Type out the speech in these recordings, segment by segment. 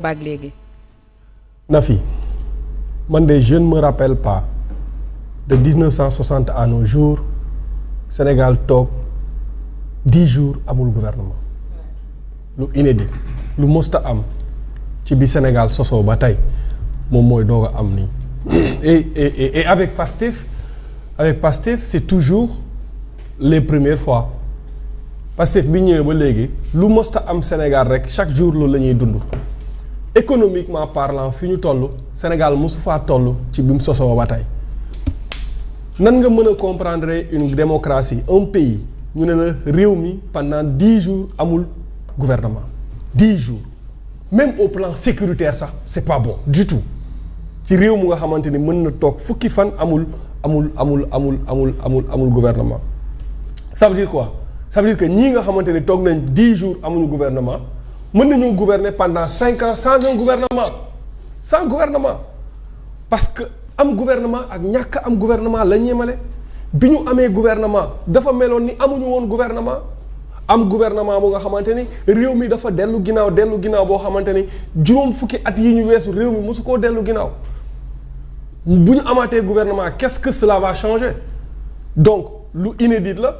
baag léegi. Nafi man de je ne me rappelle pas de 1960 à nos jours Sénégal toog 10 jours amul gouvernement lu inédit lu mosta am ci bi Sénégal sosoo ba tey moom mooy doog a am nii et avec Pastef c'est toujours les premières fois Pastef bi ñëwee ba léegi lu mosta am Sénégal rek chaque jour loolu la ñuy dund. Économiquement parlant fi ñu toll Sénégal mosu faa toll ci bi mu sosoo ba tey nan nga mën a comprendre une démocratie un pays ñu ne la réew mi pendant 10 jours amul gouvernement 10 jours même au plan sécuritaire sax c'est pas bon du tout ci réew mu nga xamante ni mën na toog fukki fan amul gouvernement ça veut dire quoi ça veut dire que ñii nga xamante ni toog nañ 10 jours amuñu gouvernement mën nañoo gouverner pendant 5 ans sans gouvernement parce que am gouvernement ak ñàkk am gouvernement la ñemale bi ñu amee gouvernement dafa meloon ni amuñu woon gouvernement am gouvernement bu nga xamante ni réew mi dafa dellu ginnaaw boo xamante ni juróom fukki at yi ñu weesu réew mi mosu koo dellu ginnaaw bu ñu amaatee gouvernement qu'est-ce que cela va changer donc lu inédit la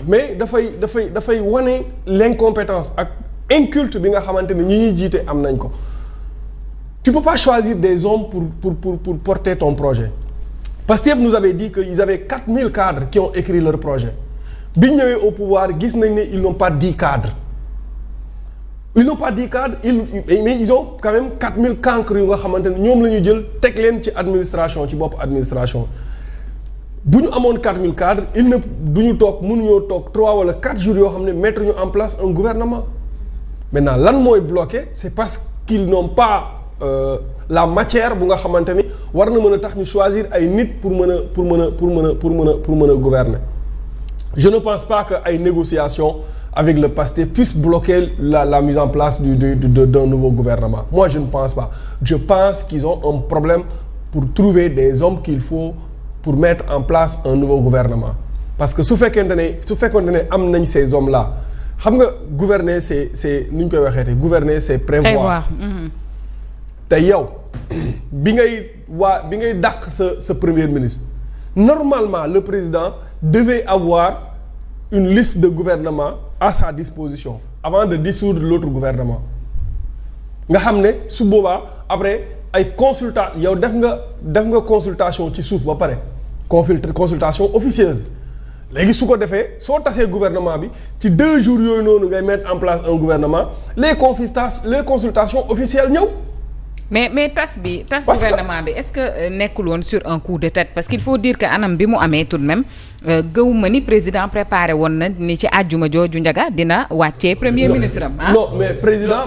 mais dafay wane l'incompétence ak inculte bi nga xamante ni ñi ñuy jiite am nañ ko tu peux pas choisir des hommes pour porter ton projet Pastef nous avait dit que ils avaient 4000 cadres qui ont écrit leur projet bi ñëwee au pouvoir gis nañ ne ils n'ont pas 10 cadres mais ils ont quand même 4000 cancres yu nga xamante ne ñoom la ñu jël teg leen ci administration ci bopp administration bu ñu amoon 4000 cadres mënuñoo toog 3 wala 4 jours yoo xam ne mettre ñu en place un gouvernement maintenant lan mooy bloqué c'est parce qu'ils n'ont pas la matière bu nga xamante ni war na mën a tax ñu choisir ay nit pour mën a gouverner je ne pense pas que ay négociations avec le Pastef puissent bloquer la mise en place d'un nouveau gouvernement moi je ne pense pas je pense qu'ils ont un problème pour trouver des hommes qu'il faut pour mettre en place un nouveau gouvernement parce que su fekkente ne am nañ ces hommes là xam nga gouverner c'est nu ñu koy waxeete gouverner c'est prévoir te yow bi ngay dàq sa premier ministre normalement le président devait avoir une liste de gouvernement à sa disposition avant de dissoudre l'autre gouvernement nga xam ne su boobaa après ay yow def nga consultation ci suuf ba pare consultation officieuse léegi su ko defee soo tasee gouvernement bi ci 2 jours yooyu noonu ngay mettre en place un gouvernement les consultations officielles ñëw. mais tas gouvernement bi est-ce que nekkul woon sur un coup de tête parce qu'il faut dire que anam bi mu amee tout de même gëwuma ni président préparé woon na ni ci àjjuma jooju njaga dina wàccee premier ministre am. non mais président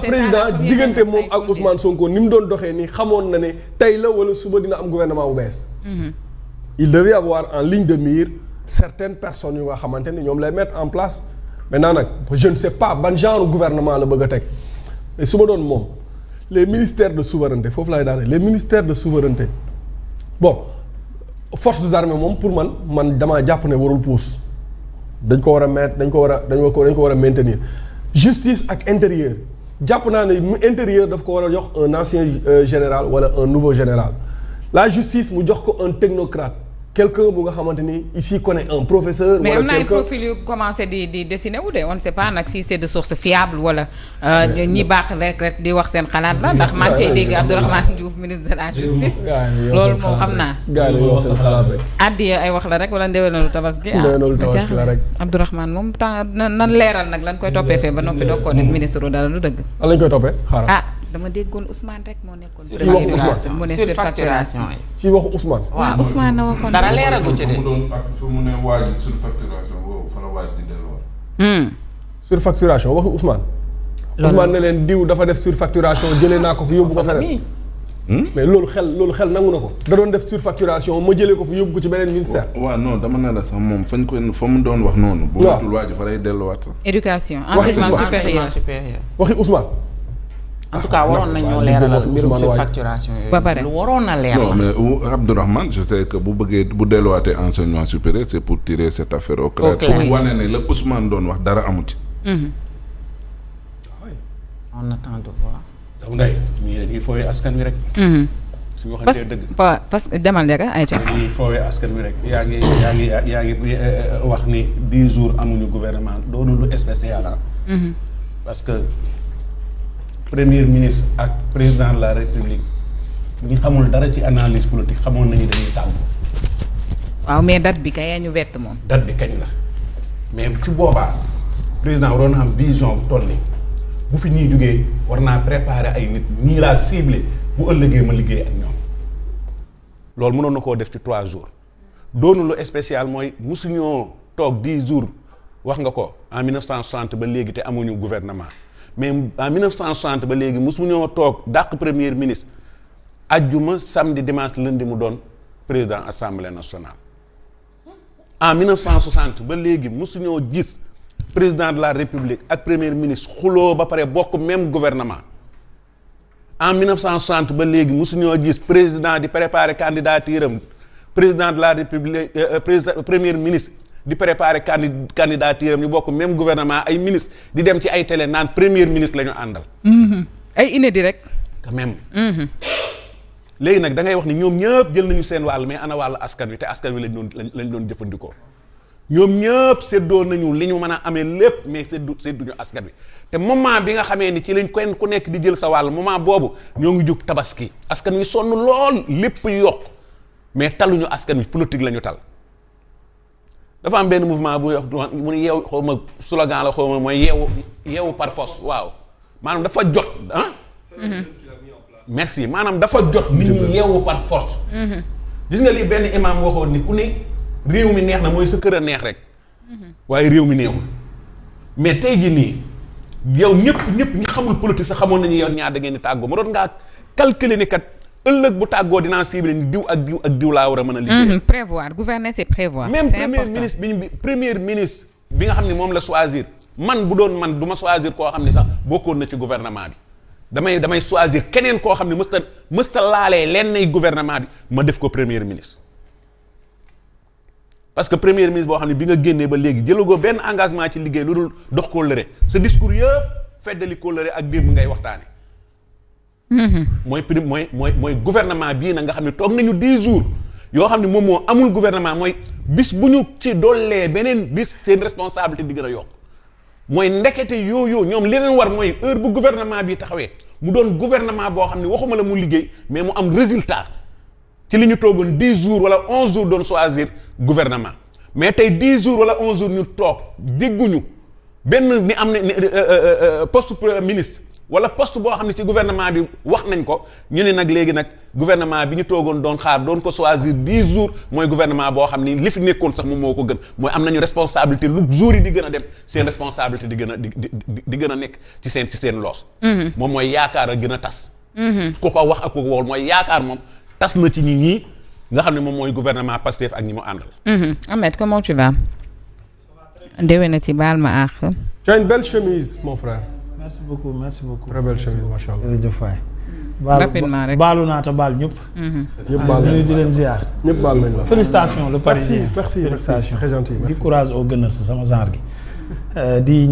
diggante moom ak Ousmane Sonko ni mu doon doxee ni xamoon na ne tey la wala suba dina am gouvernement bu bees. il devait avoir en ligne de mire certaines personnes yu nga xamante ni ñoom lay mettre en place maintenant nag je ne sais pas ban genre gouvernement la bëgg a teg mais su ma doon moom les ministères de souveraineté foofu laay daane les ministères de souveraineté bon forces armées moom pour man damaa jàpp ne warul puus dañ ko war a mettre dañ ko war a maintenir justice ak intérieur jàpp naa ne intérieur daf ko war a jox un ancien général wala un nouveau général la justice mu jox ko un technocrate quelqu'un bu nga xamante ni ici connaît un professeur. mais am na ay profil yu commencé di dessiner wu de on ne sait pas nag si c'est de source fiable wala ñi baax rek di wax seen xalaat la ndax maa ngi cay dégg Abdourahmane Diouf ministre de la justice. loolu moom xam naa. gars yi wax seen xalaat rek. addi ay wax la rek wala ndewénalu tabaski. ndewénalu tabaski la rek. Abdourahmane moom temps nan leeral nag lan koy toppee fee ba noppi doog koo def ministre dara du dëgg. lan lañ koy toppee xaaral. dama déggoon Ousmane rek moo nekkoon. surfacturation yi ci waxu Ousmane. waaw Ousmane na waxoon dara leeragu ci de. fu mu ne waaj surfacturation boobu fa la waaj di delluwaat. surfacturation waxu Ousmane. Ousmane ne leen diw dafa def surfacturation jëlee naa ko fi yóbbu ko feneen. mais loolu xel nangu na ko. da doon def surfacturation ma jëlee ko fi yóbbu ko ci beneen ministère. waaw non dama ne la sax moom fa mu doon wax noonu. bu matul waaj fa lay delluwaat sax. éducation enseignement supérieur waxi Ousmane. en tout cas waroon nañoo leeralal mbirum surfacturation yooyu. ba pare lu waroon na leeral. non mais Abdourahmane je sais que bu delluwaatee enseignement supérieur c'est pour tirer cette affaire au clair. pour wane ne la Ousmane doon wax dara amu ci. on attend de voir. daw nday ñii dañuy foowee askan wi rek. suñu waxantee dëgg. parce que demal Ndiaga ay ca. dañuy foowee askan wi rek yaa ngi wax ni 10 jours amuñu gouvernement doonu lu spécial ah. parce que premier ministre ak président de la république ñi xamul dara ci analyse politique xamoon nañu dañuy tàggu. waaw mais date bi kay ñu wett moom. date bi kañ la mais ci boobaa président waroon na am vision bu toll nii bu fi ñuy jógee war naa préparer ay nit ñii laa ciblé bu ëllëgee ma liggéey ak ñoom loolu mënoon na koo def ci 3 jours doonu lu spécial mooy musuñoo toog 10 jours wax nga ko en 1960 ba léegi te amuñu gouvernement mais en 1960 ba léegi musuñoo toog dàq premier ministre ajjuma samedi dimanche lundi mu doon président assemblée nationale en 1960 ba léegi musuñoo gis président de la république ak premier ministre xuloo ba pare bokk même gouvernement en 1960 ba léegi musuñoo gis président di préparer candidature am président de la république premier ministre di préparer candidature am ñu bokk même gouvernement ay ministre di dem ci ay télé naan premier ministre la ñu àndal. ay inédit rek. quand même. léegi nag da ngay wax ni ñoom ñëpp jël nañu seen wàll mais ana wàll askan wi te askan wi lañ doon jëfandikoo ñoom ñëpp séddoo nañu li ñu mën a amee lépp mais sédduñu askan wi te moment bi nga xamee ni ci lañ kenn ku nekk di jël sa wàll moment boobu ñoo ngi jug tabaski askan wi sonn lool lépp yokk mais taluñu askan wi politique la ñu tal dafa am benn mouvement bu wax mu ne yeew xaw ma slogan la xaw ma mooy yeewu par force waaw maanaam dafa jot ah. merci maanaam dafa jot nit ñi yeewu par force. gis nga li benn imam waxoon ni ku ne réew mi neex na mooy sa kër a neex rek waaye réew mi neexul mais tey jii nii yow ñëpp ñi xamul politique sax xamoon nañu yow ñaar da ngeen di tàggoo ma doon ngaa calculer ni kat ëllëg bu tàggoo dinaa ciblé ni diw ak diw laa war a mën a liggéey. prévoir gouverner c'est prévoir. même premier ministre bi nga xam ne moom la choisir man bu doon man du ma choisir koo xam ne sax bokkoon na ci gouvernement bi. damay choisir keneen koo xam ne mësta laalee leen nay gouvernement bi ma def ko premier ministre parce que premier ministre boo xam ne bi nga génnee ba léegi jëlagoo benn engagement ci liggéey lu dul dox kóllëre sa discours yëpp feddali kóllëre ak biir bi ngay waxtaane mooy gouvernement bii nag nga xam ne toog nañu 10 jours yoo xam ne moom moo amul gouvernement mooy bis bu ñu ci dollee beneen bis seen responsabilité di gën a yokk mooy ndekete yooyu ñoom li leen war mooy heure bu gouvernement bi taxawee mu doon gouvernement boo xam ne waxuma la mu liggéey mais mu am résultat ci li ñu toogoon 10 jours wala 11 jours doon choisir gouvernement mais tey 10 jours wala 11 jours ñu toog dégguñu benn ni am ne poste ministre wala poste boo xam ne ci gouvernement bi wax nañ ko ñu ne nag léegi nag gouvernement bi ñu toogoon doon xaar doon ko choisir 10 jours mooy gouvernement boo xam ni li fi nekkoon sax moom moo ko gën mooy am nañu responsabilité lu jours yi di gën a dem seen responsabilité di gën a di gën a nekk ci seen loos. moom mooy yaakaar a gën a tas. ku ko wax ak ku ko waxul mooy yaakaar moom tas na ci ñi nga xam ne moom mooy gouvernement Pastef ak ñi mu àndal. Ahmed, comment tu vas? Déwénati baal ma àq. Tu as une belle chemise mon frère. merci beaucoup merci beaucoup. très belle chemise macha allah. jërëjëf waay. rapidement rek baalu naa te baal ñëpp. ñëpp baal nañ di leen ziar. ñëpp baal nañ la. félicitations le Parisien. merci félicitations très gentil. di courage au Gunners sama genre gi di.